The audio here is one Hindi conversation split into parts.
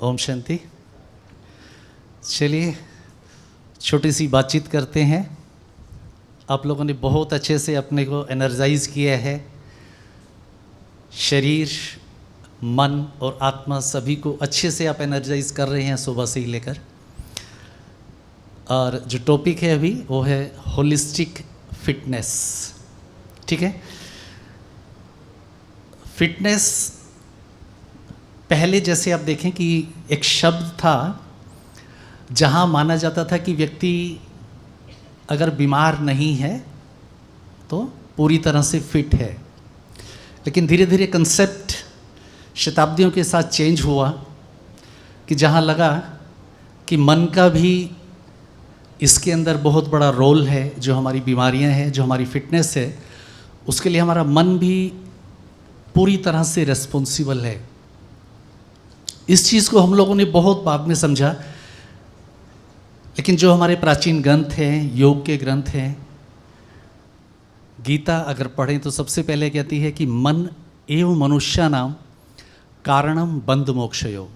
ओम शांति। चलिए छोटी सी बातचीत करते हैं। आप लोगों ने बहुत अच्छे से अपने को एनर्जाइज किया है। शरीर, मन और आत्मा सभी को अच्छे से आप एनर्जाइज कर रहे हैं सुबह से ही लेकर। और जो टॉपिक है अभी वो है होलिस्टिक फिटनेस। ठीक है, फिटनेस पहले जैसे आप देखें कि एक शब्द था जहाँ माना जाता था कि व्यक्ति अगर बीमार नहीं है तो पूरी तरह से फिट है। लेकिन धीरे धीरे कंसेप्ट शताब्दियों के साथ चेंज हुआ कि जहाँ लगा कि मन का भी इसके अंदर बहुत बड़ा रोल है। जो हमारी बीमारियां हैं, जो हमारी फिटनेस है, उसके लिए हमारा मन भी पूरी तरह से रिस्पॉन्सिबल है। इस चीज़ को हम लोगों ने बहुत बाद में समझा। लेकिन जो हमारे प्राचीन ग्रंथ हैं, योग के ग्रंथ हैं, गीता अगर पढ़ें तो सबसे पहले कहती है कि मन एवं मनुष्यानाम कारणम बंध मोक्षयो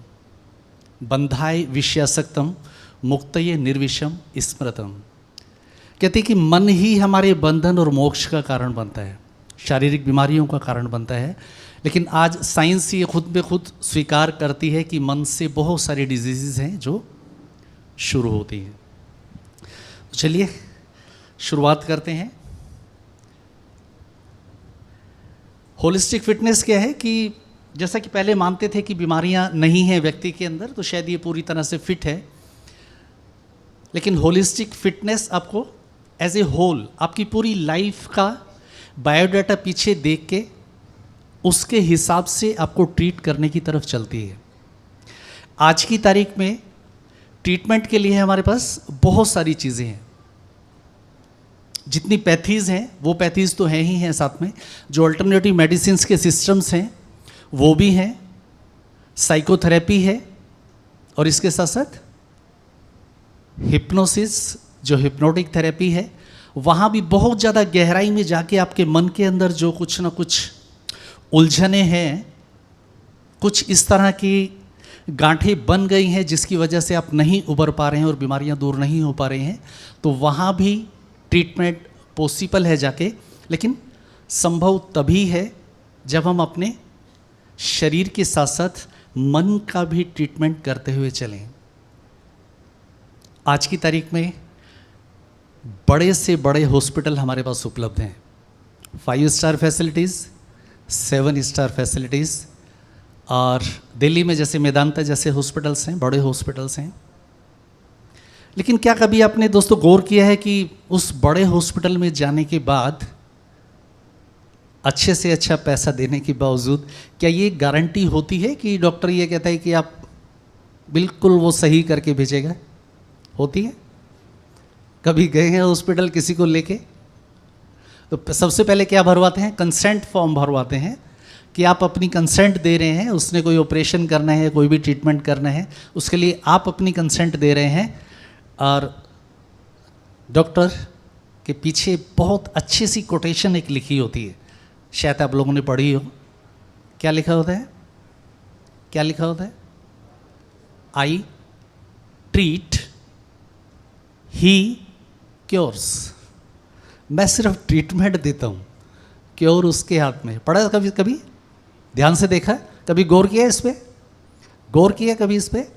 बंधाय विषयासक्तम मुक्तये निर्विषम स्मृतम। कहती है कि मन ही हमारे बंधन और मोक्ष का कारण बनता है, शारीरिक बीमारियों का कारण बनता है। लेकिन आज साइंस ये खुद में खुद स्वीकार करती है कि मन से बहुत सारी डिजीज़ हैं जो शुरू होती हैं। तो चलिए शुरुआत करते हैं। होलिस्टिक फिटनेस क्या है कि जैसा कि पहले मानते थे कि बीमारियां नहीं हैं व्यक्ति के अंदर, तो शायद ये पूरी तरह से फिट है। लेकिन होलिस्टिक फिटनेस आपको एज ए होल आपकी पूरी लाइफ का बायोडाटा पीछे देख के उसके हिसाब से आपको ट्रीट करने की तरफ चलती है। आज की तारीख में ट्रीटमेंट के लिए हमारे पास बहुत सारी चीज़ें हैं। जितनी पैथीज़ हैं वो पैथीज़ तो हैं ही हैं, साथ में जो अल्टरनेटिव मेडिसिन्स के सिस्टम्स हैं वो भी हैं, साइकोथेरेपी है, और इसके साथ साथ हिप्नोसिस जो हिप्नोटिक थेरेपी है, वहाँ भी बहुत ज़्यादा गहराई में जाके आपके मन के अंदर जो कुछ ना कुछ उलझने हैं, कुछ इस तरह की गांठें बन गई हैं जिसकी वजह से आप नहीं उबर पा रहे हैं और बीमारियां दूर नहीं हो पा रही हैं, तो वहाँ भी ट्रीटमेंट पॉसिबल है जाके। लेकिन संभव तभी है जब हम अपने शरीर के साथ साथ मन का भी ट्रीटमेंट करते हुए चलें। आज की तारीख में बड़े से बड़े हॉस्पिटल हमारे पास उपलब्ध हैं। 5 स्टार फैसिलिटीज़, 7 स्टार फैसिलिटीज़, और दिल्ली में जैसे मेदांता जैसे हॉस्पिटल्स हैं, बड़े हॉस्पिटल्स हैं। लेकिन क्या कभी आपने दोस्तों गौर किया है कि उस बड़े हॉस्पिटल में जाने के बाद अच्छे से अच्छा पैसा देने के बावजूद क्या ये गारंटी होती है कि डॉक्टर ये कहता है कि आप बिल्कुल वो सही करके भेजेगा? होती है? कभी गए हैं हॉस्पिटल किसी को लेके? तो सबसे पहले क्या भरवाते हैं? कंसेंट फॉर्म भरवाते हैं कि आप अपनी कंसेंट दे रहे हैं। उसने कोई ऑपरेशन करना है, कोई भी ट्रीटमेंट करना है, उसके लिए आप अपनी कंसेंट दे रहे हैं। और डॉक्टर के पीछे बहुत अच्छी सी कोटेशन एक लिखी होती है, शायद आप लोगों ने पढ़ी हो। क्या लिखा होता है? क्या लिखा होता है? I treat, he cures. मैं सिर्फ ट्रीटमेंट देता हूँ, क्योर उसके हाथ में। पढ़ा कभी? कभी ध्यान से देखा? कभी गौर किया इस पे? गौर किया कभी इस पे?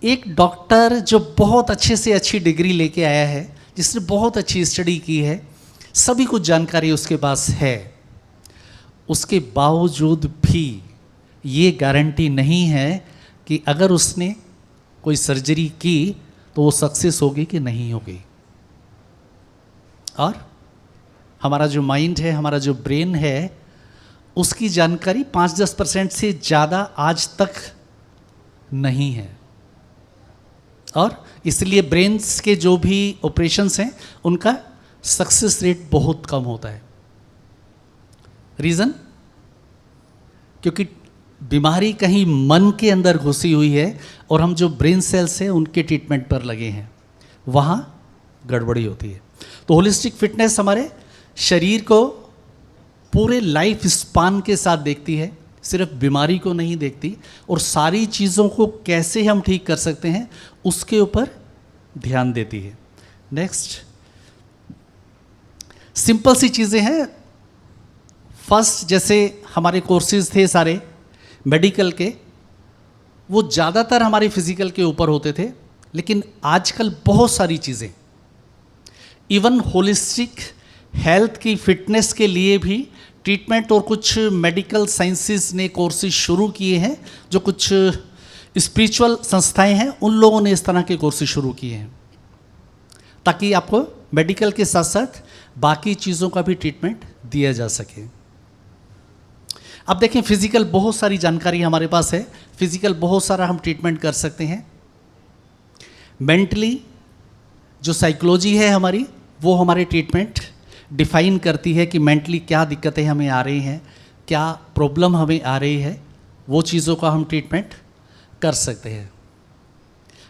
एक डॉक्टर जो बहुत अच्छे से अच्छी डिग्री लेके आया है, जिसने बहुत अच्छी स्टडी की है, सभी कुछ जानकारी उसके पास है, उसके बावजूद भी ये गारंटी नहीं है कि अगर उसने कोई सर्जरी की तो वो सक्सेस होगी कि नहीं होगी। और हमारा जो माइंड है, हमारा जो ब्रेन है, उसकी जानकारी 5-10% से ज़्यादा आज तक नहीं है। और इसलिए ब्रेन्स के जो भी ऑपरेशंस हैं उनका सक्सेस रेट बहुत कम होता है। रीज़न? क्योंकि बीमारी कहीं मन के अंदर घुसी हुई है और हम जो ब्रेन सेल्स हैं उनके ट्रीटमेंट पर लगे हैं, वहाँ गड़बड़ी होती है। तो होलिस्टिक फिटनेस हमारे शरीर को पूरे लाइफ स्पान के साथ देखती है, सिर्फ बीमारी को नहीं देखती और सारी चीज़ों को कैसे हम ठीक कर सकते हैं उसके ऊपर ध्यान देती है। नेक्स्ट, सिंपल सी चीज़ें हैं। फर्स्ट, जैसे हमारे कोर्सेज थे सारे मेडिकल के, वो ज़्यादातर हमारे फिजिकल के ऊपर होते थे, लेकिन आजकल बहुत सारी चीज़ें इवन होलिस्टिक हेल्थ की फिटनेस के लिए भी ट्रीटमेंट और कुछ मेडिकल साइंसेस ने कोर्सेज शुरू किए हैं। जो कुछ स्पिरिचुअल संस्थाएं हैं उन लोगों ने इस तरह के कोर्सेज शुरू किए हैं ताकि आपको मेडिकल के साथ साथ बाकी चीज़ों का भी ट्रीटमेंट दिया जा सके। अब देखें, फिजिकल बहुत सारी जानकारी हमारे पास है, फिजिकल बहुत सारा हम ट्रीटमेंट कर सकते हैं। मेंटली जो साइकोलॉजी है हमारी, वो हमारे ट्रीटमेंट डिफाइन करती है कि मेंटली क्या दिक्कतें हमें आ रही हैं, क्या प्रॉब्लम हमें आ रही है, वो चीज़ों का हम ट्रीटमेंट कर सकते हैं।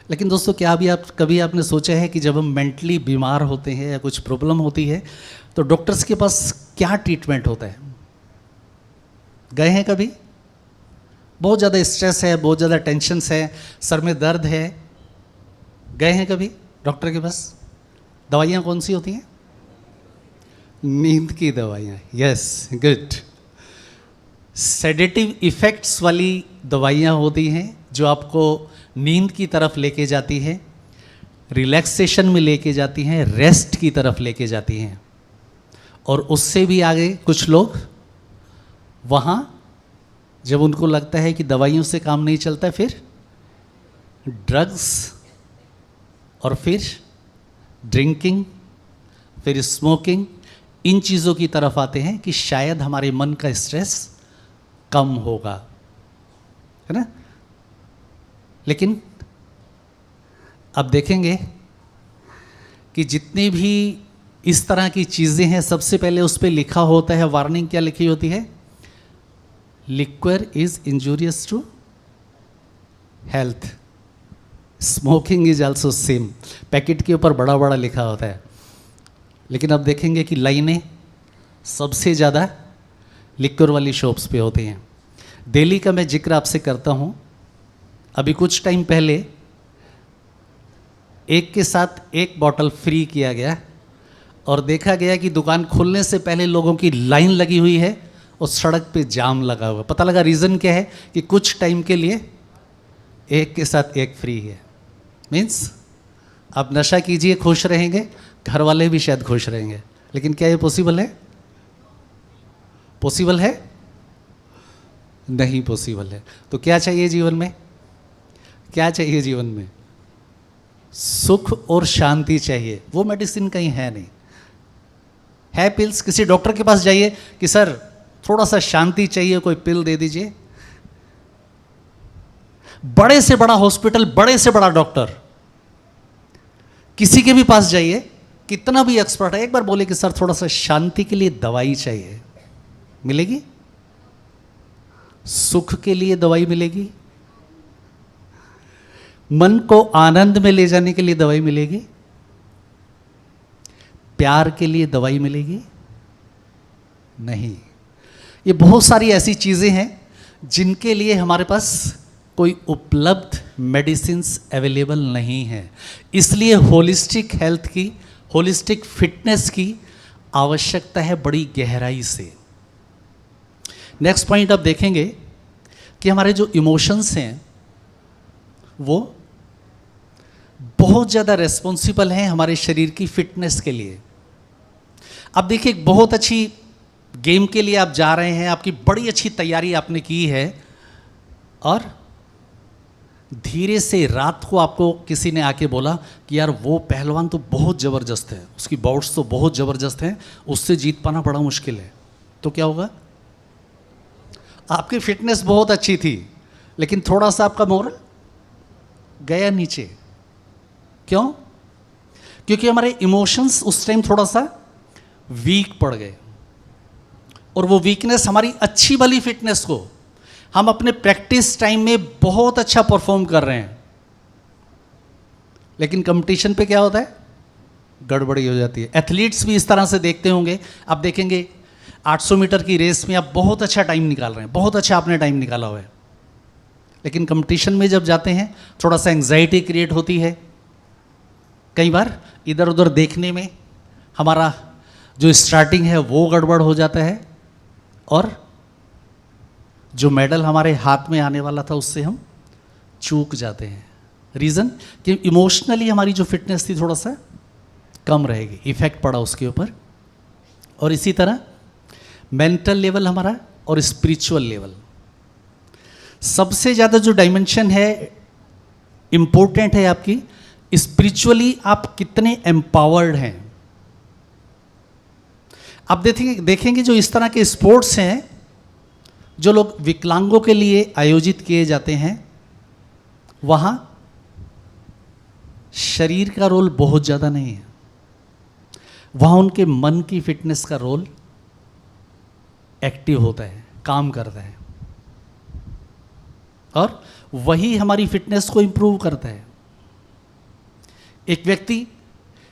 लेकिन दोस्तों, क्या भी कभी आपने सोचा है कि जब हम मेंटली बीमार होते हैं या कुछ प्रॉब्लम होती है तो डॉक्टर्स के पास क्या ट्रीटमेंट होता है? गए हैं कभी? बहुत ज़्यादा स्ट्रेस है, बहुत ज़्यादा टेंशन्स है, सर में दर्द है, गए हैं कभी डॉक्टर के पास? दवाइयाँ कौन सी होती हैं? नींद की दवाइयाँ। Yes, good. सेडेटिव इफ़ेक्ट्स वाली दवाइयाँ होती हैं जो आपको नींद की तरफ लेके जाती है, रिलैक्सेशन में लेके जाती हैं, रेस्ट की तरफ लेके जाती हैं। और उससे भी आगे कुछ लोग वहाँ जब उनको लगता है कि दवाइयों से काम नहीं चलता, फिर ड्रग्स और फिर ड्रिंकिंग, फिर स्मोकिंग, इन चीज़ों की तरफ आते हैं कि शायद हमारे मन का स्ट्रेस कम होगा, है ना। लेकिन अब देखेंगे कि जितनी भी इस तरह की चीज़ें हैं, सबसे पहले उस पर लिखा होता है, वार्निंग क्या लिखी होती है? Liquor is injurious to health, smoking is also same. Packet के ऊपर बड़ा बड़ा लिखा होता है। लेकिन अब देखेंगे कि लाइनें सबसे ज़्यादा लिक्वर वाली शॉप्स पे होती हैं। दिल्ली का मैं जिक्र आपसे करता हूँ। अभी कुछ टाइम पहले एक के साथ एक बॉटल फ्री किया गया और देखा गया कि दुकान खुलने से पहले लोगों की लाइन लगी हुई है और सड़क पे जाम लगा हुआ। पता लगा रीज़न क्या है? कि कुछ टाइम के लिए एक के साथ एक फ्री है। मीन्स आप नशा कीजिए, खुश रहेंगे, घर वाले भी शायद खुश रहेंगे। लेकिन क्या ये पॉसिबल है? पॉसिबल है? नहीं पॉसिबल है। तो क्या चाहिए जीवन में? क्या चाहिए जीवन में? सुख और शांति चाहिए। वो मेडिसिन कहीं है नहीं, है पिल्स। किसी डॉक्टर के पास जाइए कि सर थोड़ा सा शांति चाहिए, कोई पिल दे दीजिए। बड़े से बड़ा हॉस्पिटल, बड़े से बड़ा डॉक्टर, किसी के भी पास जाइए, कितना भी एक्सपर्ट है, एक बार बोले कि सर थोड़ा सा शांति के लिए दवाई चाहिए, मिलेगी? सुख के लिए दवाई मिलेगी? मन को आनंद में ले जाने के लिए दवाई मिलेगी? प्यार के लिए दवाई मिलेगी? नहीं। ये बहुत सारी ऐसी चीजें हैं जिनके लिए हमारे पास कोई उपलब्ध मेडिसिन्स अवेलेबल नहीं है। इसलिए होलिस्टिक हेल्थ की, होलिस्टिक फिटनेस की आवश्यकता है बड़ी गहराई से। नेक्स्ट पॉइंट आप देखेंगे कि हमारे जो इमोशंस हैं वो बहुत ज़्यादा रेस्पॉन्सिबल हैं हमारे शरीर की फिटनेस के लिए। अब देखिए, एक बहुत अच्छी गेम के लिए आप जा रहे हैं, आपकी बड़ी अच्छी तैयारी आपने की है और धीरे से रात को आपको किसी ने आके बोला कि यार वो पहलवान तो बहुत ज़बरदस्त है, उसकी बाउट्स तो बहुत ज़बरदस्त हैं, उससे जीत पाना बड़ा मुश्किल है। तो क्या होगा? आपकी फिटनेस बहुत अच्छी थी लेकिन थोड़ा सा आपका मोरल गया नीचे। क्यों? क्योंकि हमारे इमोशंस उस टाइम थोड़ा सा वीक पड़ गए और वो वीकनेस हमारी अच्छी वाली फिटनेस को हम अपने प्रैक्टिस टाइम में बहुत अच्छा परफॉर्म कर रहे हैं, लेकिन कंपटीशन पे क्या होता है? गड़बड़ी हो जाती है। एथलीट्स भी इस तरह से देखते होंगे। आप देखेंगे 800 मीटर की रेस में आप बहुत अच्छा टाइम निकाल रहे हैं, बहुत अच्छा आपने टाइम निकाला हुआ है, लेकिन कंपटीशन में जब जाते हैं थोड़ा सा एंग्जाइटी क्रिएट होती है, कई बार इधर उधर देखने में हमारा जो स्टार्टिंग है वो गड़बड़ हो जाता है और जो मेडल हमारे हाथ में आने वाला था उससे हम चूक जाते हैं। रीज़न कि इमोशनली हमारी जो फिटनेस थी थोड़ा सा कम रहेगी, इफेक्ट पड़ा उसके ऊपर। और इसी तरह मेंटल लेवल हमारा और स्पिरिचुअल लेवल, सबसे ज़्यादा जो डायमेंशन है इम्पोर्टेंट है आपकी, स्पिरिचुअली आप कितने एम्पावर्ड हैं। आप देखेंगे जो इस तरह के स्पोर्ट्स हैं जो लोग विकलांगों के लिए आयोजित किए जाते हैं, वहाँ शरीर का रोल बहुत ज़्यादा नहीं है, वहाँ उनके मन की फिटनेस का रोल एक्टिव होता है, काम करता है, और वही हमारी फिटनेस को इम्प्रूव करता है। एक व्यक्ति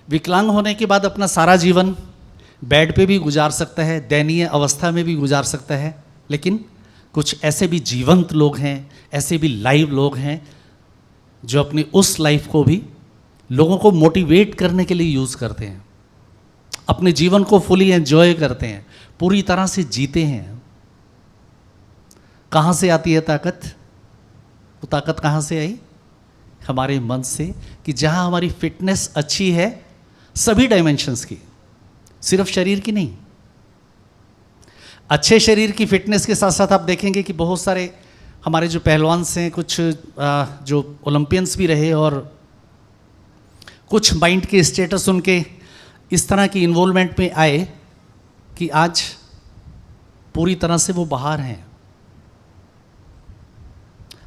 विकलांग होने के बाद अपना सारा जीवन बेड पे भी गुजार सकता है, दयनीय अवस्था में भी गुजार सकता है, लेकिन कुछ ऐसे भी जीवंत लोग हैं, ऐसे भी लाइव लोग हैं जो अपनी उस लाइफ को भी लोगों को मोटिवेट करने के लिए यूज़ करते हैं, अपने जीवन को फुली एंजॉय करते हैं, पूरी तरह से जीते हैं। कहाँ से आती है ताकत? वो ताकत कहाँ से आई? हमारे मन से, कि जहाँ हमारी फिटनेस अच्छी है सभी डायमेंशंस की, सिर्फ शरीर की नहीं। अच्छे शरीर की फिटनेस के साथ साथ आप देखेंगे कि बहुत सारे हमारे जो पहलवान हैं, कुछ जो ओलंपियंस भी रहे, और कुछ माइंड के स्टेटस उनके इस तरह की इन्वॉल्वमेंट में आए कि आज पूरी तरह से वो बाहर हैं।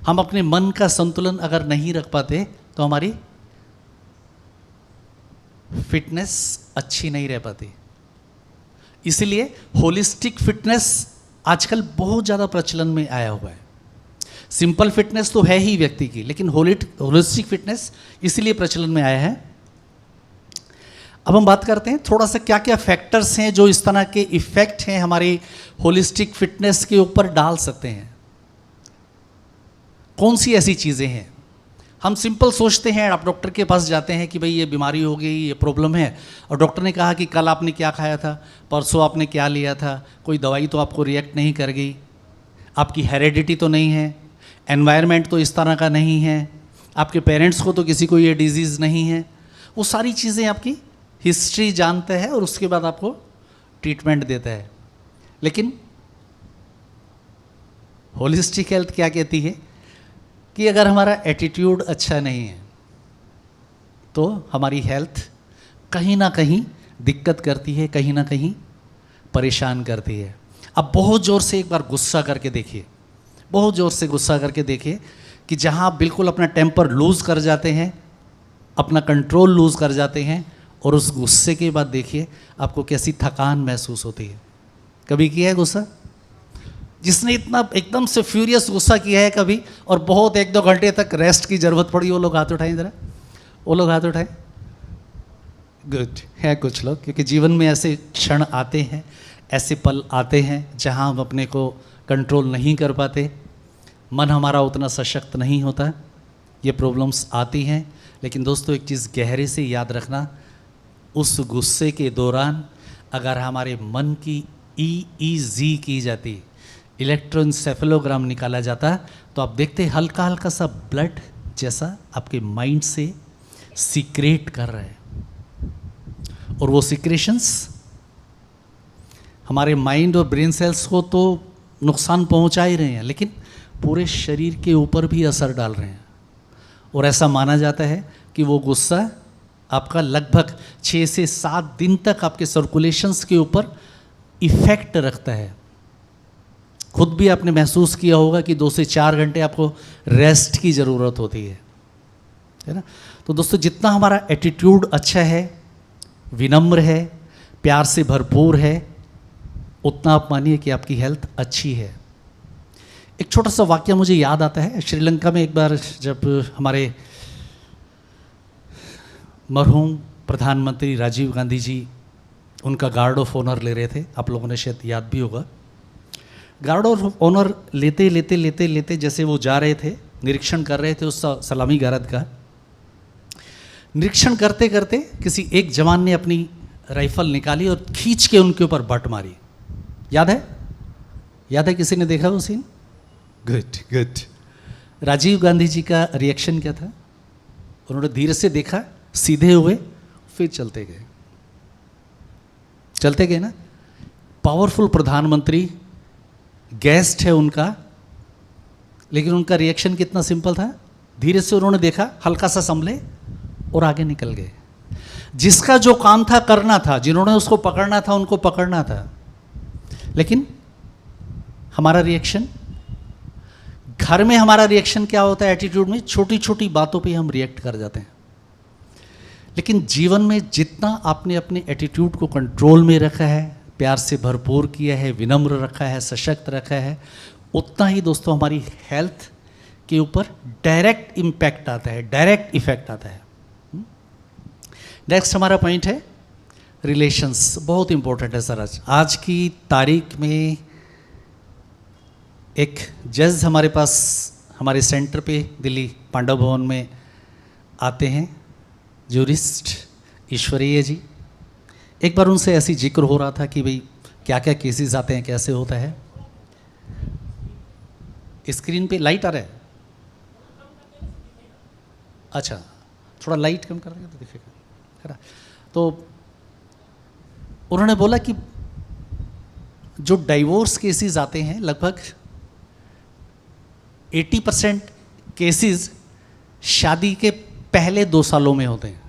हम अपने मन का संतुलन अगर नहीं रख पाते तो हमारी फिटनेस अच्छी नहीं रह पाती। इसलिए होलिस्टिक फिटनेस आजकल बहुत ज़्यादा प्रचलन में आया हुआ है। सिंपल फिटनेस तो है ही व्यक्ति की, लेकिन होलिस्टिक फिटनेस इसलिए प्रचलन में आया है। अब हम बात करते हैं थोड़ा सा क्या क्या फैक्टर्स हैं जो इस तरह के इफ़ेक्ट हैं हमारी होलिस्टिक फिटनेस के ऊपर डाल सकते हैं। कौन सी ऐसी चीज़ें हैं? हम सिंपल सोचते हैं, आप डॉक्टर के पास जाते हैं कि भाई ये बीमारी हो गई, ये प्रॉब्लम है, और डॉक्टर ने कहा कि कल आपने क्या खाया था, परसों आपने क्या लिया था, कोई दवाई तो आपको रिएक्ट नहीं कर गई, आपकी हेरेडिटी तो नहीं है, एनवायरनमेंट तो इस तरह का नहीं है, आपके पेरेंट्स को तो किसी को ये डिजीज़ नहीं है। वो सारी चीज़ें आपकी हिस्ट्री जानता है और उसके बाद आपको ट्रीटमेंट देता है। लेकिन होलिस्टिक हेल्थ क्या कहती है कि अगर हमारा एटीट्यूड अच्छा नहीं है तो हमारी हेल्थ कहीं ना कहीं दिक्कत करती है, कहीं ना कहीं परेशान करती है। अब बहुत ज़ोर से एक बार गुस्सा करके देखिए, बहुत ज़ोर से गुस्सा करके देखिए कि जहाँ आप बिल्कुल अपना टेम्पर लूज़ कर जाते हैं, अपना कंट्रोल लूज़ कर जाते हैं, और उस गुस्से के बाद देखिए आपको कैसी थकान महसूस होती है। कभी किया है गुस्सा? जिसने इतना एकदम से फ्यूरियस गुस्सा किया है कभी, और बहुत 1-2 घंटे तक रेस्ट की ज़रूरत पड़ी, वो लोग हाथ उठाएं ज़रा, वो लोग हाथ उठाएं। गुड है कुछ लोग, क्योंकि जीवन में ऐसे क्षण आते हैं, ऐसे पल आते हैं जहां हम अपने को कंट्रोल नहीं कर पाते, मन हमारा उतना सशक्त नहीं होता, ये प्रॉब्लम्स आती हैं। लेकिन दोस्तों एक चीज़ गहरे से याद रखना, उस गुस्से के दौरान अगर हमारे मन की EEG की जाती, इलेक्ट्रोएन्सेफेलोग्राम निकाला जाता, तो आप देखते हल्का हल्का सा ब्लड जैसा आपके माइंड से सीक्रेट कर रहा है, और वो सीक्रेशंस हमारे माइंड और ब्रेन सेल्स को तो नुकसान पहुंचा ही रहे हैं, लेकिन पूरे शरीर के ऊपर भी असर डाल रहे हैं। और ऐसा माना जाता है कि वो गुस्सा आपका लगभग 6 से 7 दिन तक आपके सर्कुलेशंस के ऊपर इफ़ेक्ट रखता है। खुद भी आपने महसूस किया होगा कि 2 से 4 घंटे आपको रेस्ट की ज़रूरत होती है ना। तो दोस्तों जितना हमारा एटीट्यूड अच्छा है, विनम्र है, प्यार से भरपूर है, उतना आप मानिए कि आपकी हेल्थ अच्छी है। एक छोटा सा वाक्य मुझे याद आता है, श्रीलंका में एक बार जब हमारे मरहूम प्रधानमंत्री राजीव गांधी जी उनका गार्ड ऑफ ऑनर ले रहे थे, आप लोगों ने शायद याद भी होगा। गार्ड ऑफ ऑनर लेते लेते लेते लेते जैसे वो जा रहे थे, निरीक्षण कर रहे थे उस सलामी गारद का, निरीक्षण करते करते किसी एक जवान ने अपनी राइफल निकाली और खींच के उनके ऊपर बट मारी। याद है? याद है? किसी ने देखा वो scene? Good good. Rajiv Gandhi ji का रिएक्शन क्या था? उन्होंने धीरे से देखा, सीधे हुए, फिर चलते गए। चलते गए ना। पावरफुल प्रधानमंत्री, गेस्ट है उनका, लेकिन उनका रिएक्शन कितना सिंपल था। धीरे से उन्होंने देखा, हल्का सा संभले और आगे निकल गए। जिसका जो काम था करना था, जिन्होंने उसको पकड़ना था उनको पकड़ना था। लेकिन हमारा रिएक्शन, घर में हमारा रिएक्शन क्या होता है? एटीट्यूड में छोटी छोटी बातों पे हम रिएक्ट कर जाते हैं। लेकिन जीवन में जितना आपने अपने एटीट्यूड को कंट्रोल में रखा है, प्यार से भरपूर किया है, विनम्र रखा है, सशक्त रखा है, उतना ही दोस्तों हमारी हेल्थ के ऊपर डायरेक्ट इम्पैक्ट आता है, डायरेक्ट इफेक्ट आता है। नेक्स्ट हमारा पॉइंट है रिलेशंस। बहुत इंपॉर्टेंट है सर। आज की तारीख में एक जज हमारे पास, हमारे सेंटर पे दिल्ली पांडव भवन में आते हैं, जूरिस्ट ईश्वरीय जी। एक बार उनसे ऐसी जिक्र हो रहा था कि भाई क्या क्या केसेस आते हैं, कैसे होता है। स्क्रीन पे लाइट आ रहा है? अच्छा, थोड़ा लाइट कम कर तो दिखेगा। तो उन्होंने बोला कि जो डाइवोर्स केसेस आते हैं, लगभग 80% केसेस शादी के पहले 2 सालों में होते हैं,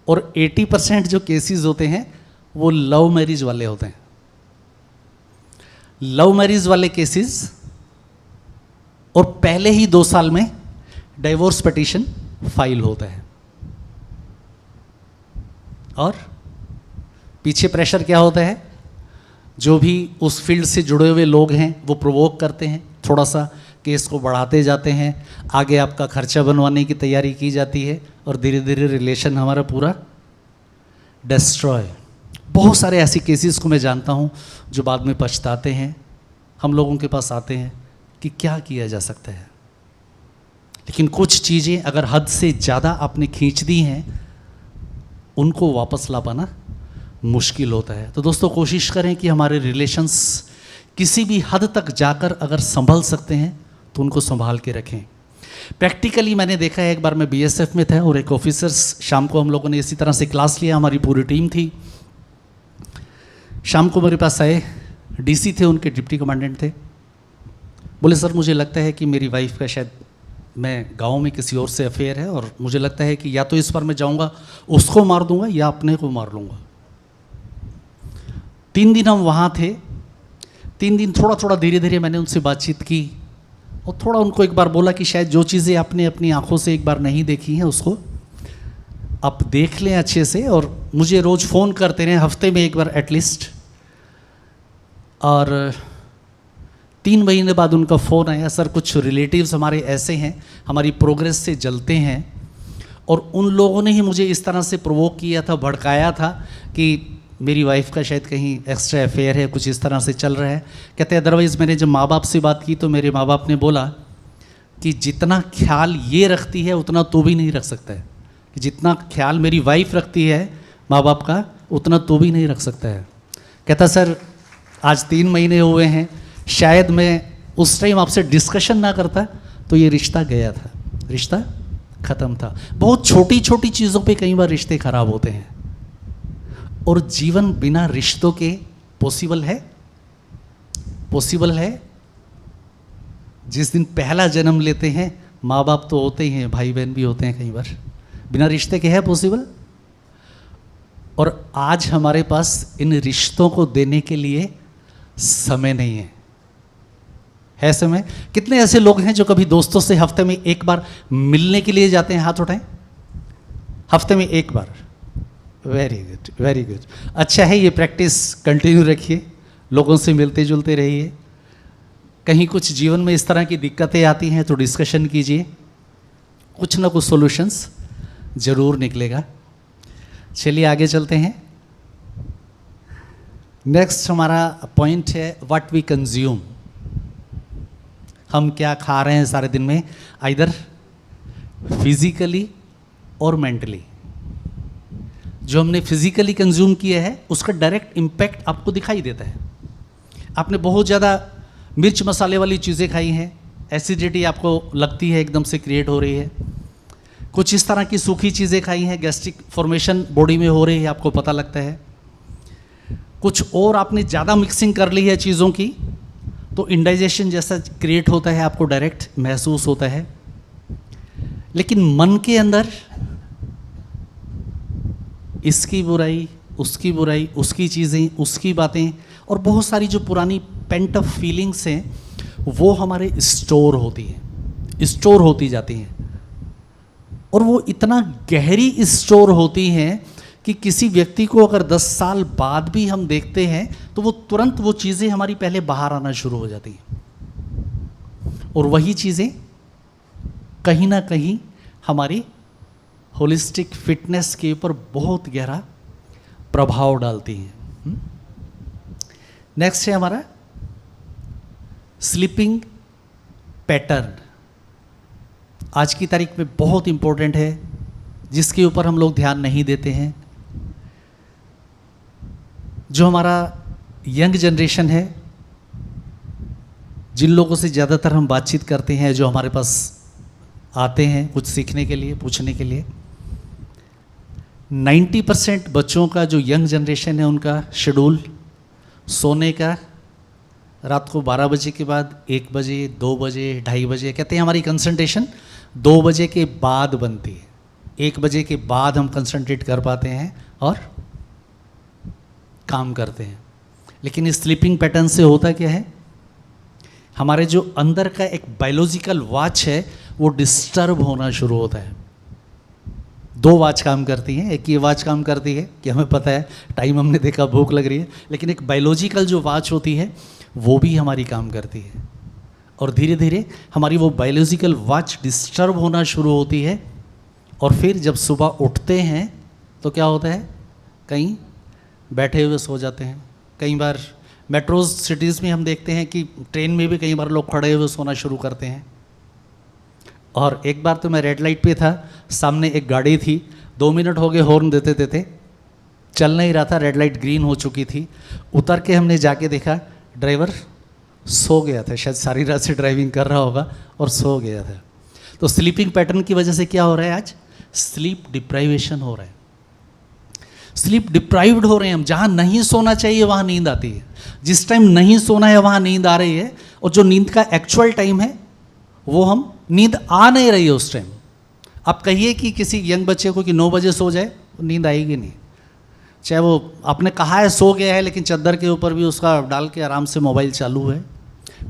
और 80% जो केसेस होते हैं वो लव मैरिज वाले होते हैं। लव मैरिज वाले केसेस, और पहले ही 2 साल में डाइवोर्स पिटीशन फाइल होता है। और पीछे प्रेशर क्या होता है? जो भी उस फील्ड से जुड़े हुए लोग हैं वो प्रोवोक करते हैं, थोड़ा सा केस को बढ़ाते जाते हैं, आगे आपका खर्चा बनवाने की तैयारी की जाती है, और धीरे धीरे रिलेशन हमारा पूरा डिस्ट्रॉय। बहुत सारे ऐसे केसेस को मैं जानता हूँ जो बाद में पछताते हैं, हम लोगों के पास आते हैं कि क्या किया जा सकता है। लेकिन कुछ चीज़ें अगर हद से ज़्यादा आपने खींच दी हैं, उनको वापस ला पाना मुश्किल होता है। तो दोस्तों कोशिश करें कि हमारे रिलेशंस किसी भी हद तक जाकर अगर संभल सकते हैं तो उनको संभाल के रखें। प्रैक्टिकली मैंने देखा है, एक बार मैं बीएसएफ में था और एक ऑफिसर्स, शाम को हम लोगों ने इसी तरह से क्लास लिया, हमारी पूरी टीम थी। शाम को मेरे पास आए, डीसी थे, उनके डिप्टी कमांडेंट थे। बोले सर मुझे लगता है कि मेरी वाइफ का शायद मैं गांव में किसी और से अफेयर है, और मुझे लगता है कि या तो इस बार मैं जाऊंगा उसको मार दूंगा या अपने को मार लूँगा। 3 दिन हम वहाँ थे। 3 दिन थोड़ा थोड़ा धीरे धीरे मैंने उनसे बातचीत की, और थोड़ा उनको एक बार बोला कि शायद जो चीज़ें आपने अपनी आंखों से एक बार नहीं देखी हैं उसको आप देख लें अच्छे से, और मुझे रोज़ फ़ोन करते रहें, हफ्ते में एक बार एटलीस्ट। और 3 महीने बाद उनका फ़ोन आया, सर कुछ रिलेटिव्स हमारे ऐसे हैं, हमारी प्रोग्रेस से जलते हैं, और उन लोगों ने ही मुझे इस तरह से प्रोवोक किया था, भड़काया था कि मेरी वाइफ का शायद कहीं एक्स्ट्रा अफेयर है, कुछ इस तरह से चल रहा है। कहते हैं अदरवाइज़ मैंने जब माँ बाप से बात की तो मेरे माँ बाप ने बोला कि जितना ख्याल ये रखती है उतना तो भी नहीं रख सकता है, कि जितना ख्याल मेरी वाइफ रखती है माँ बाप का उतना तो भी नहीं रख सकता है। कहता सर आज 3 महीने हुए हैं, शायद मैं उस टाइम आपसे डिस्कशन ना करता तो ये रिश्ता गया था, रिश्ता ख़त्म था। बहुत छोटी छोटी चीज़ों पे कई बार रिश्ते खराब होते हैं, और जीवन बिना रिश्तों के पॉसिबल है? पॉसिबल है? जिस दिन पहला जन्म लेते हैं, माँ बाप तो होते ही हैं, भाई बहन भी होते हैं, कई बार बिना रिश्ते के है पॉसिबल? और आज हमारे पास इन रिश्तों को देने के लिए समय नहीं है समय? कितने ऐसे लोग हैं जो कभी दोस्तों से हफ्ते में एक बार मिलने के लिए जाते हैं? हाथ उठाएं। हफ्ते में एक बार। Very good, very good. अच्छा है, ये प्रैक्टिस कंटिन्यू रखिए, लोगों से मिलते जुलते रहिए। कहीं कुछ जीवन में इस तरह की दिक्कतें आती हैं तो डिस्कशन कीजिए, कुछ ना कुछ सॉल्यूशंस ज़रूर निकलेगा। चलिए आगे चलते हैं। नेक्स्ट हमारा पॉइंट है व्हाट वी कंज्यूम। हम क्या खा रहे हैं सारे दिन में, आइदर फिजिकली और मेंटली। जो हमने फिजिकली कंज्यूम किया है उसका डायरेक्ट इम्पैक्ट आपको दिखाई देता है। आपने बहुत ज़्यादा मिर्च मसाले वाली चीज़ें खाई हैं, एसिडिटी आपको लगती है एकदम से क्रिएट हो रही है। कुछ इस तरह की सूखी चीज़ें खाई हैं, गैस्ट्रिक फॉर्मेशन बॉडी में हो रही है, आपको पता लगता है। कुछ और आपने ज़्यादा मिक्सिंग कर ली है चीज़ों की, तो इंडाइजेशन जैसा क्रिएट होता है, आपको डायरेक्ट महसूस होता है। लेकिन मन के अंदर इसकी बुराई, उसकी बुराई, उसकी चीज़ें, उसकी बातें और बहुत सारी जो पुरानी पेंट अप फीलिंग्स हैं वो हमारे स्टोर होती हैं, स्टोर होती जाती हैं। और वो इतना गहरी स्टोर होती हैं कि किसी व्यक्ति को अगर 10 साल बाद भी हम देखते हैं तो वो तुरंत वो चीज़ें हमारी पहले बाहर आना शुरू हो जाती हैं। और वही चीज़ें कहीं ना कहीं हमारी होलिस्टिक फिटनेस के ऊपर बहुत गहरा प्रभाव डालती हैं। नेक्स्ट है हमारा स्लीपिंग पैटर्न। आज की तारीख में बहुत इंपॉर्टेंट है, जिसके ऊपर हम लोग ध्यान नहीं देते हैं। जो हमारा यंग जनरेशन है, जिन लोगों से ज़्यादातर हम बातचीत करते हैं, जो हमारे पास आते हैं कुछ सीखने के लिए, पूछने के लिए, 90% बच्चों का जो यंग जनरेशन है उनका शेड्यूल सोने का रात को 12 बजे के बाद 1 बजे, 2 बजे, 2:30 बजे, कहते हैं हमारी कंसंट्रेशन 2 बजे के बाद बनती है। 1 बजे के बाद हम कंसंट्रेट कर पाते हैं और काम करते हैं। लेकिन इस स्लीपिंग पैटर्न से होता क्या है, हमारे जो अंदर का एक बायोलॉजिकल वॉच है वो डिस्टर्ब होना शुरू होता है। 2 वॉच काम करती हैं, एक ये वॉच काम करती है कि हमें पता है टाइम हमने देखा, भूख लग रही है, लेकिन एक बायोलॉजिकल जो वॉच होती है वो भी हमारी काम करती है। और धीरे धीरे हमारी वो बायोलॉजिकल वॉच डिस्टर्ब होना शुरू होती है। और फिर जब सुबह उठते हैं तो क्या होता है, कहीं बैठे हुए सो जाते हैं। कई बार मेट्रोज सिटीज़ में हम देखते हैं कि ट्रेन में भी कई बार लोग खड़े हुए सोना शुरू करते हैं। और एक बार तो मैं रेड लाइट पे था, सामने एक गाड़ी थी, 2 मिनट हो गए हॉर्न देते देते, चल नहीं रहा था, रेड लाइट ग्रीन हो चुकी थी। उतर के हमने जाके देखा ड्राइवर सो गया था, शायद सारी रात से ड्राइविंग कर रहा होगा और सो गया था। तो स्लीपिंग पैटर्न की वजह से क्या हो रहा है, आज स्लीप डिप्राइवेशन हो रहा है। स्लीप डिप्राइव्ड हो रहे हैं हम, जहाँ नहीं सोना चाहिए वहाँ नींद आती है, जिस टाइम नहीं सोना है वहाँ नींद आ रही है, और जो नींद का एक्चुअल टाइम है वो हम नींद आ नहीं रही है उस टाइम। आप कहिए कि किसी यंग बच्चे को कि 9 बजे सो जाए, नींद आएगी नहीं। चाहे वो आपने कहा है सो गया है, लेकिन चद्दर के ऊपर भी उसका डाल के आराम से मोबाइल चालू है।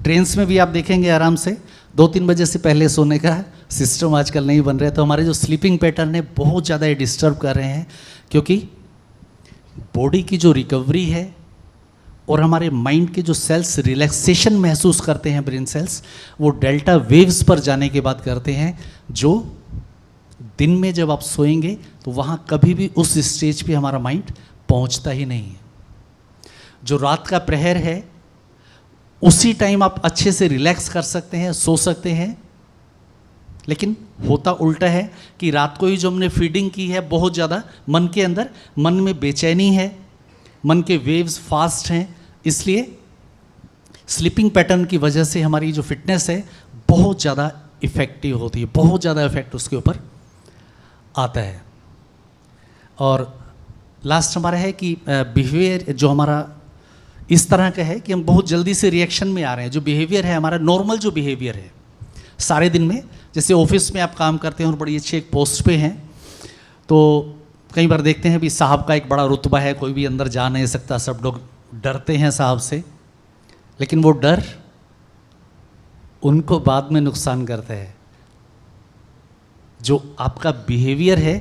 ट्रेन्स में भी आप देखेंगे आराम से 2-3 बजे से पहले सोने का सिस्टम आजकल नहीं बन रहा है। तो हमारे जो स्लीपिंग पैटर्न है बहुत ज़्यादा ये डिस्टर्ब कर रहे हैं, क्योंकि बॉडी की जो रिकवरी है और हमारे माइंड के जो सेल्स रिलैक्सेशन महसूस करते हैं, ब्रेन सेल्स, वो डेल्टा वेव्स पर जाने के बाद करते हैं, जो दिन में जब आप सोएंगे तो वहाँ कभी भी उस स्टेज पे हमारा माइंड पहुँचता ही नहीं है। जो रात का प्रहर है उसी टाइम आप अच्छे से रिलैक्स कर सकते हैं, सो सकते हैं। लेकिन होता उल्टा है कि रात को ही जो हमने फीडिंग की है बहुत ज़्यादा, मन के अंदर, मन में बेचैनी है, मन के वेव्स फास्ट हैं, इसलिए स्लीपिंग पैटर्न की वजह से हमारी जो फिटनेस है बहुत ज़्यादा इफ़ेक्टिव होती है, बहुत ज़्यादा इफेक्ट उसके ऊपर आता है। और लास्ट हमारा है कि बिहेवियर जो हमारा इस तरह का है कि हम बहुत जल्दी से रिएक्शन में आ रहे हैं। जो बिहेवियर है हमारा, नॉर्मल जो बिहेवियर है सारे दिन में, जैसे ऑफिस में आप काम करते हैं और बड़ी अच्छी एक पोस्ट पे हैं, तो कई बार देखते हैं भी साहब का एक बड़ा रुतबा है, कोई भी अंदर जा नहीं सकता, सब लोग डरते हैं साहब से, लेकिन वो डर उनको बाद में नुकसान करता है। जो आपका बिहेवियर है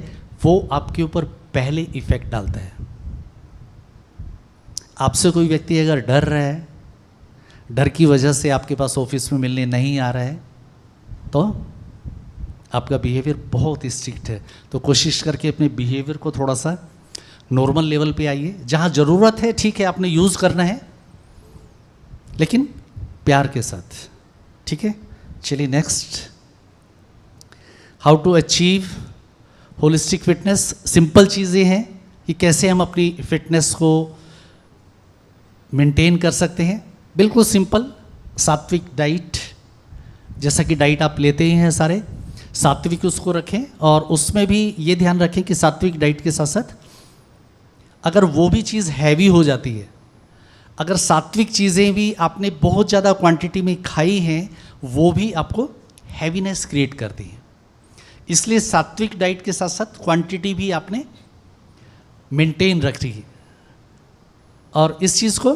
वो आपके ऊपर पहले इफेक्ट डालता है। आपसे कोई व्यक्ति अगर डर रहा है, डर की वजह से आपके पास ऑफिस में मिलने नहीं आ रहा है, तो आपका बिहेवियर बहुत स्ट्रिक्ट है। तो कोशिश करके अपने बिहेवियर को थोड़ा सा नॉर्मल लेवल पे आइए, जहाँ ज़रूरत है ठीक है आपने यूज़ करना है, लेकिन प्यार के साथ, ठीक है। चलिए next, how to achieve holistic fitness. Simple चीज़ें हैं कि कैसे हम अपनी फिटनेस को मेंटेन कर सकते हैं। बिल्कुल सिंपल, सात्विक डाइट, जैसा कि डाइट आप लेते ही हैं सारे, सात्विक उसको रखें, और उसमें भी ये ध्यान रखें कि सात्विक डाइट के साथ साथ अगर वो भी चीज़ हैवी हो जाती है, अगर सात्विक चीज़ें भी आपने बहुत ज़्यादा क्वांटिटी में खाई हैं, वो भी आपको हैवीनेस क्रिएट करती हैं। इसलिए सात्विक डाइट के साथ साथ क्वांटिटी भी आपने मेंटेन रखनी है। और इस चीज़ को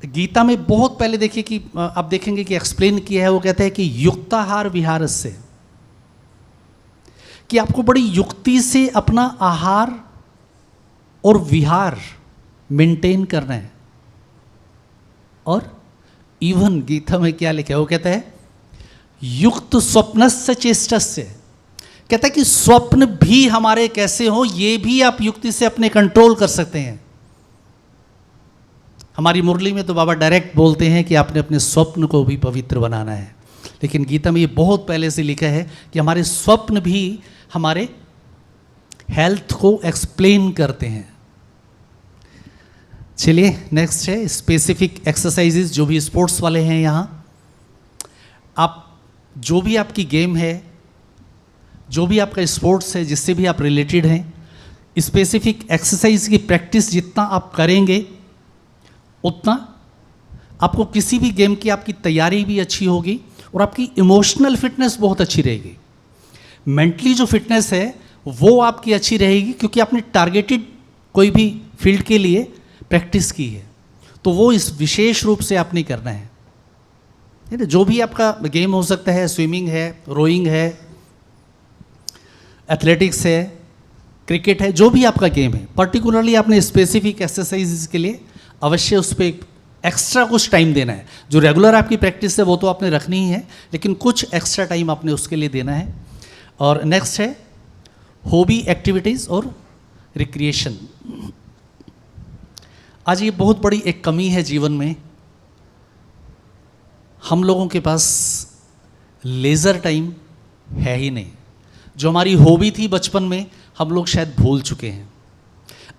गीता में बहुत पहले देखिए कि आप देखेंगे कि एक्सप्लेन किया है, वो कहता है कि युक्ताहार विहारस्य, कि आपको बड़ी युक्ति से अपना आहार और विहार मेंटेन करना है। और इवन गीता में क्या लिखा है, वो कहता है युक्त स्वप्नस्य चेष्टस्य, कहता है कि स्वप्न भी हमारे कैसे हो ये भी आप युक्ति से अपने कंट्रोल कर सकते हैं। हमारी मुरली में तो बाबा डायरेक्ट बोलते हैं कि आपने अपने स्वप्न को भी पवित्र बनाना है, लेकिन गीता में ये बहुत पहले से लिखा है कि हमारे स्वप्न भी हमारे हेल्थ को एक्सप्लेन करते हैं। चलिए नेक्स्ट है स्पेसिफिक एक्सरसाइजेज, जो भी स्पोर्ट्स वाले हैं यहाँ, आप जो भी आपकी गेम है, जो भी आपका स्पोर्ट्स है, जिससे भी आप रिलेटेड हैं, स्पेसिफिक एक्सरसाइज की प्रैक्टिस जितना आप करेंगे उतना आपको किसी भी गेम की आपकी तैयारी भी अच्छी होगी और आपकी इमोशनल फिटनेस बहुत अच्छी रहेगी। मेंटली जो फिटनेस है वो आपकी अच्छी रहेगी, क्योंकि आपने टारगेटेड कोई भी फील्ड के लिए प्रैक्टिस की है, तो वो इस विशेष रूप से आपने करना है। जो भी आपका गेम हो सकता है, स्विमिंग है, रोइंग है, एथलेटिक्स है, क्रिकेट है, जो भी आपका गेम है, पर्टिकुलरली आपने स्पेसिफिक एक्सरसाइज के लिए अवश्य उस पर एक्स्ट्रा कुछ टाइम देना है। जो रेगुलर आपकी प्रैक्टिस है वो तो आपने रखनी ही है, लेकिन कुछ एक्स्ट्रा टाइम आपने उसके लिए देना है। और नेक्स्ट है हॉबी एक्टिविटीज़ और रिक्रिएशन। आज ये बहुत बड़ी एक कमी है जीवन में, हम लोगों के पास लेज़र टाइम है ही नहीं। जो हमारी हॉबी थी बचपन में, हम लोग शायद भूल चुके हैं।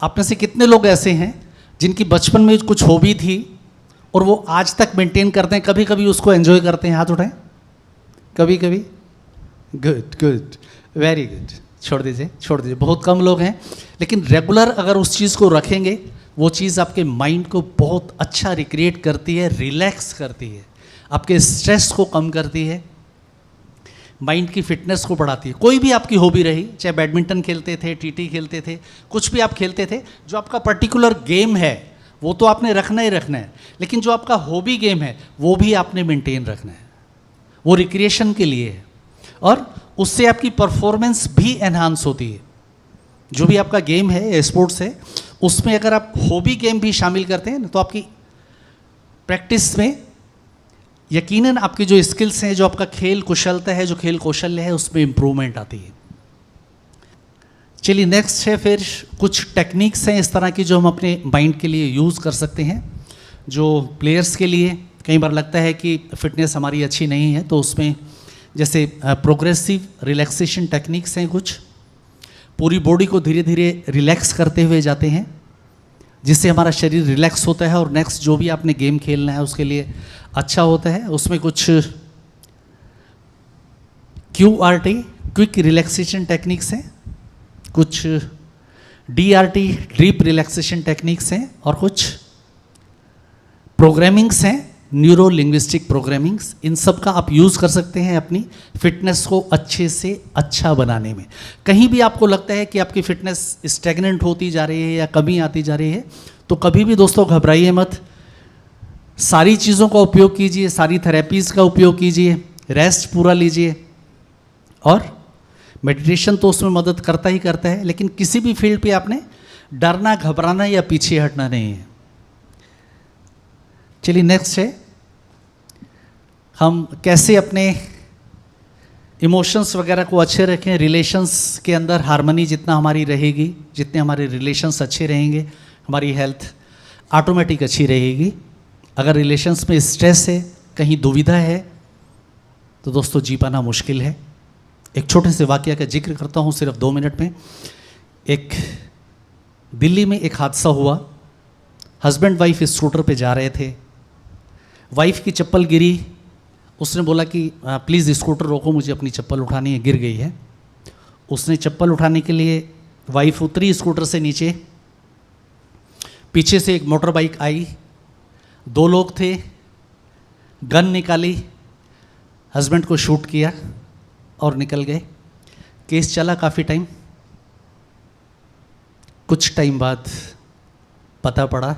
आप में से कितने लोग ऐसे हैं जिनकी बचपन में कुछ हॉबी थी और वो आज तक मेंटेन करते हैं, कभी कभी उसको एंजॉय करते हैं? हाथ उठाएं। कभी कभी, गुड गुड, वेरी गुड। छोड़ दीजिए, बहुत कम लोग हैं, लेकिन रेगुलर अगर उस चीज़ को रखेंगे, वो चीज़ आपके माइंड को बहुत अच्छा रिक्रिएट करती है, रिलैक्स करती है, आपके स्ट्रेस को कम करती है, माइंड की फिटनेस को बढ़ाती है। कोई भी आपकी हॉबी रही, चाहे बैडमिंटन खेलते थे, टीटी खेलते थे, कुछ भी आप खेलते थे, जो आपका पर्टिकुलर गेम है वो तो आपने रखना ही रखना है, लेकिन जो आपका हॉबी गेम है वो भी आपने मेंटेन रखना है। वो रिक्रिएशन के लिए है और उससे आपकी परफॉर्मेंस भी एनहांस होती है। जो भी आपका गेम है, स्पोर्ट्स है, उसमें अगर आप हॉबी गेम भी शामिल करते हैं तो आपकी प्रैक्टिस में यकीनन आपकी जो स्किल्स हैं, जो आपका खेल कुशलता है, जो खेल कौशल्य है, उसमें इम्प्रूवमेंट आती है। चलिए नेक्स्ट है फिर कुछ टेक्निक्स हैं इस तरह की जो हम अपने माइंड के लिए यूज़ कर सकते हैं। जो प्लेयर्स के लिए कई बार लगता है कि फिटनेस हमारी अच्छी नहीं है, तो उसमें जैसे प्रोग्रेसिव रिलैक्सेशन टेक्निक्स हैं कुछ, पूरी बॉडी को धीरे धीरे रिलैक्स करते हुए जाते हैं, जिससे हमारा शरीर रिलैक्स होता है और नेक्स्ट जो भी आपने गेम खेलना है उसके लिए अच्छा होता है। उसमें कुछ QRT क्विक रिलैक्सेशन टेक्निक्स हैं, कुछ DRT डीप रिलैक्सेशन टेक्निक्स हैं, और कुछ प्रोग्रामिंग्स हैं, न्यूरो लिंग्विस्टिक प्रोग्रामिंग्स। इन सब का आप यूज़ कर सकते हैं अपनी फिटनेस को अच्छे से अच्छा बनाने में। कहीं भी आपको लगता है कि आपकी फिटनेस स्टैग्नेंट होती जा रही है या कमी आती जा रही है, तो कभी भी दोस्तों घबराइए मत। सारी चीज़ों का उपयोग कीजिए, सारी थेरेपीज़ का उपयोग कीजिए, रेस्ट पूरा लीजिए, और मेडिटेशन तो उसमें मदद करता ही करता है, लेकिन किसी भी फील्ड पे आपने डरना, घबराना या पीछे हटना नहीं है। चलिए नेक्स्ट है हम कैसे अपने इमोशंस वगैरह को अच्छे रखें। रिलेशंस के अंदर हार्मनी जितना हमारी रहेगी, जितने हमारे रिलेशंस अच्छे रहेंगे, हमारी हेल्थ ऑटोमेटिक अच्छी रहेगी। अगर रिलेशंस में स्ट्रेस है, कहीं दुविधा है, तो दोस्तों जी पाना मुश्किल है। एक छोटे से वाकया का जिक्र करता हूँ सिर्फ 2 मिनट में। एक दिल्ली में एक हादसा हुआ। हस्बैंड वाइफ स्कूटर पे जा रहे थे, वाइफ की चप्पल गिरी। उसने बोला कि प्लीज़ स्कूटर रोको, मुझे अपनी चप्पल उठानी है, गिर गई है। उसने चप्पल उठाने के लिए वाइफ उतरी स्कूटर से नीचे। पीछे से एक मोटर बाइक आई, 2 लोग थे, गन निकाली, हस्बैंड को शूट किया और निकल गए। केस चला काफ़ी टाइम। कुछ टाइम बाद पता पड़ा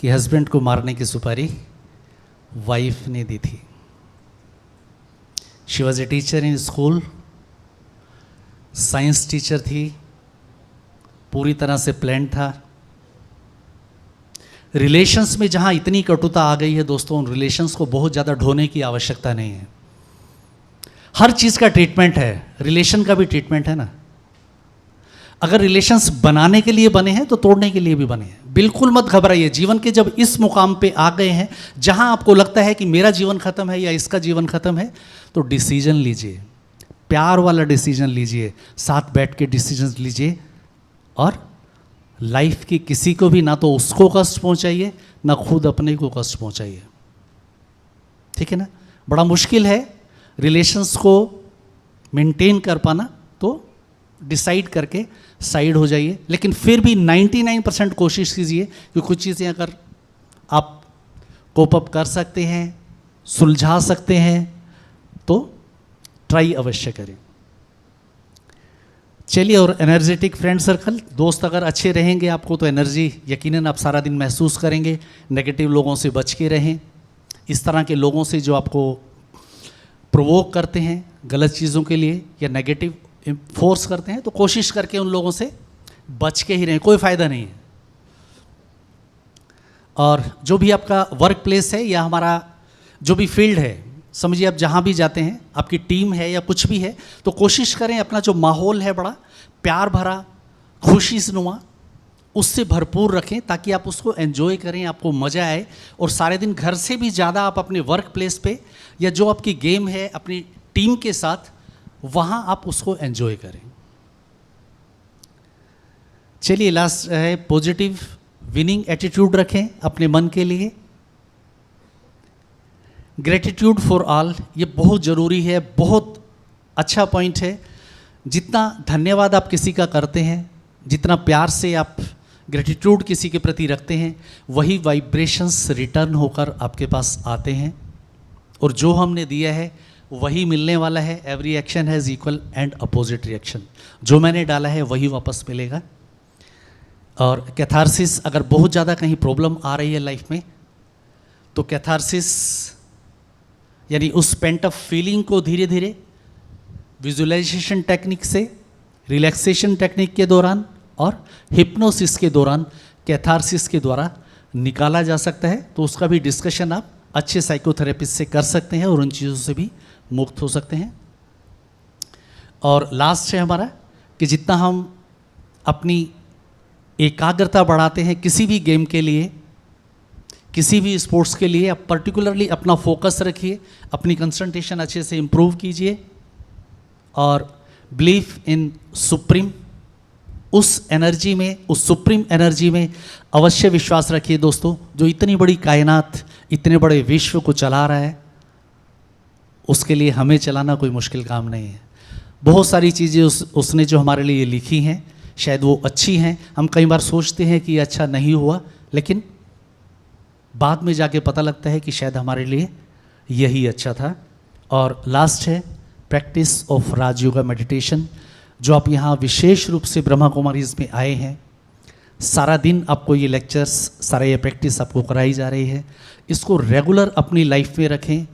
कि हस्बैंड को मारने की सुपारी वाइफ ने दी थी। She was a teacher in school, science teacher थी, पूरी तरह से प्लान था। रिलेशंस में जहाँ इतनी कटुता आ गई है दोस्तों, उन रिलेशंस को बहुत ज़्यादा ढोने की आवश्यकता नहीं है। हर चीज़ का ट्रीटमेंट है, रिलेशन का भी ट्रीटमेंट है ना। अगर रिलेशंस बनाने के लिए बने हैं तो तोड़ने के लिए भी बने हैं। बिल्कुल मत घबराइए। जीवन के जब इस मुकाम पे आ गए हैं जहां आपको लगता है कि मेरा जीवन खत्म है या इसका जीवन खत्म है, तो डिसीजन लीजिए, प्यार वाला डिसीजन लीजिए, साथ बैठ के डिसीजन लीजिए और लाइफ की किसी को भी ना तो उसको कष्ट पहुंचाइए ना खुद अपने को कष्ट पहुंचाइए। ठीक है ना। बड़ा मुश्किल है रिलेशंस को मेंटेन कर पाना, तो डिसाइड करके साइड हो जाइए। लेकिन फिर भी 99% कोशिश कीजिए कि कुछ चीज़ें अगर आप कोप अप कर सकते हैं, सुलझा सकते हैं, तो ट्राई अवश्य करें। चलिए, और एनर्जेटिक फ्रेंड सर्कल, दोस्त अगर अच्छे रहेंगे आपको तो एनर्जी यकीनन आप सारा दिन महसूस करेंगे। नेगेटिव लोगों से बच के रहें। इस तरह के लोगों से जो आपको प्रोवोक करते हैं गलत चीज़ों के लिए या नेगेटिव फोर्स करते हैं, तो कोशिश करके उन लोगों से बच के ही रहें, कोई फ़ायदा नहीं है। और जो भी आपका वर्क प्लेस है या हमारा जो भी फील्ड है, समझिए आप जहाँ भी जाते हैं, आपकी टीम है या कुछ भी है, तो कोशिश करें अपना जो माहौल है बड़ा प्यार भरा, खुशीनुमा, उससे भरपूर रखें ताकि आप उसको एंजॉय करें, आपको मज़ा आए। और सारे दिन घर से भी ज़्यादा आप अपने वर्क प्लेस पे या जो आपकी गेम है अपनी टीम के साथ, वहाँ आप उसको एंजॉय करें। चलिए, लास्ट है पॉजिटिव विनिंग एटीट्यूड रखें अपने मन के लिए। ग्रेटिट्यूड फॉर ऑल, ये बहुत ज़रूरी है, बहुत अच्छा पॉइंट है। जितना धन्यवाद आप किसी का करते हैं, जितना प्यार से आप ग्रेटिट्यूड किसी के प्रति रखते हैं, वही वाइब्रेशंस रिटर्न होकर आपके पास आते हैं। और जो हमने दिया है वही मिलने वाला है। Every action has equal and opposite reaction. जो मैंने डाला है वही वापस मिलेगा। और कैथारसिस, अगर बहुत ज़्यादा कहीं प्रॉब्लम आ रही है लाइफ में, तो कैथारसिस यानी उस पेंट अप फीलिंग को धीरे धीरे विजुअलाइजेशन टेक्निक से, रिलैक्सेशन टेक्निक के दौरान और हिप्नोसिस के दौरान, कैथारसिस के द्वारा निकाला जा सकता है। तो उसका भी डिस्कशन आप अच्छे साइकोथेरेपिस्ट से कर सकते हैं और उन चीज़ों से भी मुक्त हो सकते हैं। और लास्ट है हमारा कि जितना हम अपनी एकाग्रता बढ़ाते हैं किसी भी गेम के लिए, किसी भी स्पोर्ट्स के लिए, आप पर्टिकुलरली अपना फोकस रखिए, अपनी कंसंट्रेशन अच्छे से इम्प्रूव कीजिए और बिलीव इन सुप्रीम, उस एनर्जी में, उस सुप्रीम एनर्जी में अवश्य विश्वास रखिए दोस्तों, जो इतनी बड़ी कायनात, इतने बड़े विश्व को चला रहा है। उसके लिए हमें चलाना कोई मुश्किल काम नहीं है। बहुत सारी चीज़ें उसने जो हमारे लिए लिखी हैं, शायद वो अच्छी हैं। हम कई बार सोचते हैं कि अच्छा नहीं हुआ, लेकिन बाद में जाके पता लगता है कि शायद हमारे लिए यही अच्छा था। और लास्ट है प्रैक्टिस ऑफ राजयोगा मेडिटेशन, जो आप यहाँ विशेष रूप से ब्रह्मा कुमारीज में आए हैं। सारा दिन आपको ये लेक्चर्स, सारा ये प्रैक्टिस आपको कराई जा रही है। इसको रेगुलर अपनी लाइफ में रखें।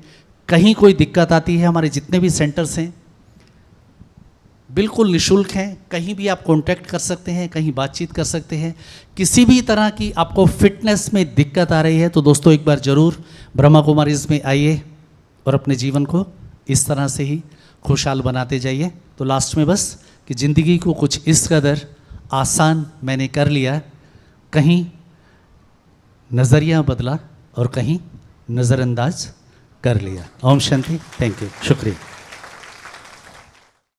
कहीं कोई दिक्कत आती है, हमारे जितने भी सेंटर्स हैं बिल्कुल निःशुल्क हैं, कहीं भी आप कांटेक्ट कर सकते हैं, कहीं बातचीत कर सकते हैं। किसी भी तरह की आपको फिटनेस में दिक्कत आ रही है तो दोस्तों एक बार ज़रूर ब्रह्मा कुमारीज में आइए और अपने जीवन को इस तरह से ही खुशहाल बनाते जाइए। तो लास्ट में बस कि ज़िंदगी को कुछ इस कदर आसान मैंने कर लिया, कहीं नज़रिया बदला और कहीं नज़रअंदाज कर लिया। ओम शांति, थैंक यू, शुक्रिया।